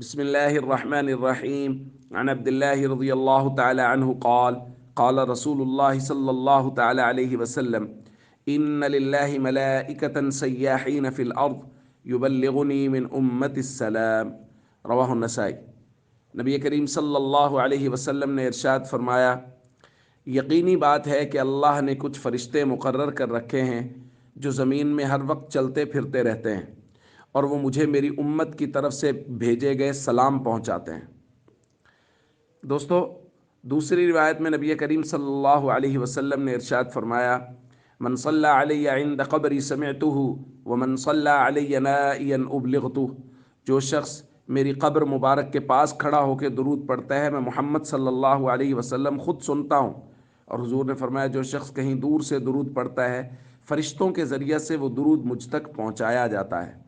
بسم الله الرحمن الرحيم. عن عبد الله رضي الله تعالى عنه قال قال رسول الله صلى الله تعالى عليه وسلم إن لله ملائكة سياحين في الأرض يبلغني من أمة السلام. رواہ النسائی. نبی کریم صلی اللہ علیہ وسلم نے ارشاد فرمایا، یقینی بات ہے کہ اللہ نے کچھ فرشتے مقرر کر رکھے ہیں جو زمین میں ہر وقت چلتے پھرتے رہتے ہیں، اور وہ مجھے میری امت کی طرف سے بھیجے گئے سلام پہنچاتے ہیں۔ دوستو، دوسری روایت میں نبی کریم صلی اللہ علیہ وسلم نے ارشاد فرمایا، من صلی علی عند قبری سمعتہ ومن صلی علی نائیا ابلغتہ۔ جو شخص میری قبر مبارک کے پاس کھڑا ہو کے درود پڑھتا ہے، میں محمد صلی اللہ علیہ وسلم خود سنتا ہوں۔ اور حضور نے فرمایا، جو شخص کہیں دور سے درود پڑھتا ہے، فرشتوں کے ذریعہ سے وہ درود مجھ تک پہنچایا جاتا ہے،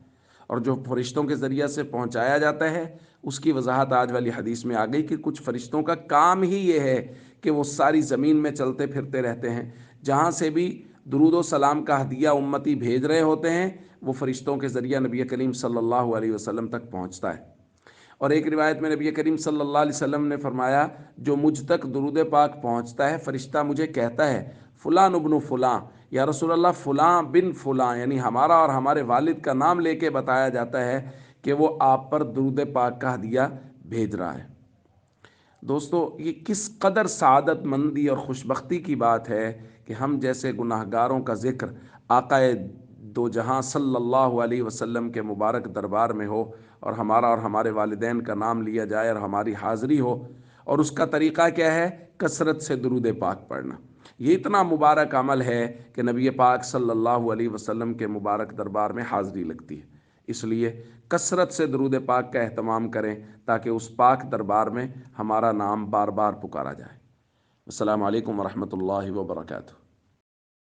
اور جو فرشتوں کے ذریعہ سے پہنچایا جاتا ہے اس کی وضاحت آج والی حدیث میں آ گئی کہ کچھ فرشتوں کا کام ہی یہ ہے کہ وہ ساری زمین میں چلتے پھرتے رہتے ہیں، جہاں سے بھی درود و سلام کا ہدیہ امتی بھیج رہے ہوتے ہیں وہ فرشتوں کے ذریعہ نبی کریم صلی اللہ علیہ وسلم تک پہنچتا ہے۔ اور ایک روایت میں نبی کریم صلی اللہ علیہ وسلم نے فرمایا، جو مجھ تک درود پاک پہنچتا ہے، فرشتہ مجھے کہتا ہے، فلان ابن فلاں، یا رسول اللہ فلاں بن فلاں، یعنی ہمارا اور ہمارے والد کا نام لے کے بتایا جاتا ہے کہ وہ آپ پر درود پاک کا ہدیہ بھیج رہا ہے۔ دوستو، یہ کس قدر سعادت مندی اور خوشبختی کی بات ہے کہ ہم جیسے گناہ گاروں کا ذکر آقا دو جہاں صلی اللہ علیہ وسلم کے مبارک دربار میں ہو، اور ہمارا اور ہمارے والدین کا نام لیا جائے اور ہماری حاضری ہو، اور اس کا طریقہ کیا ہے؟ کثرت سے درود پاک پڑھنا۔ یہ اتنا مبارک عمل ہے کہ نبی پاک صلی اللہ علیہ وسلم کے مبارک دربار میں حاضری لگتی ہے۔ اس لیے کثرت سے درود پاک کا اہتمام کریں تاکہ اس پاک دربار میں ہمارا نام بار بار پکارا جائے۔ السلام علیکم ورحمۃ اللہ وبرکاتہ۔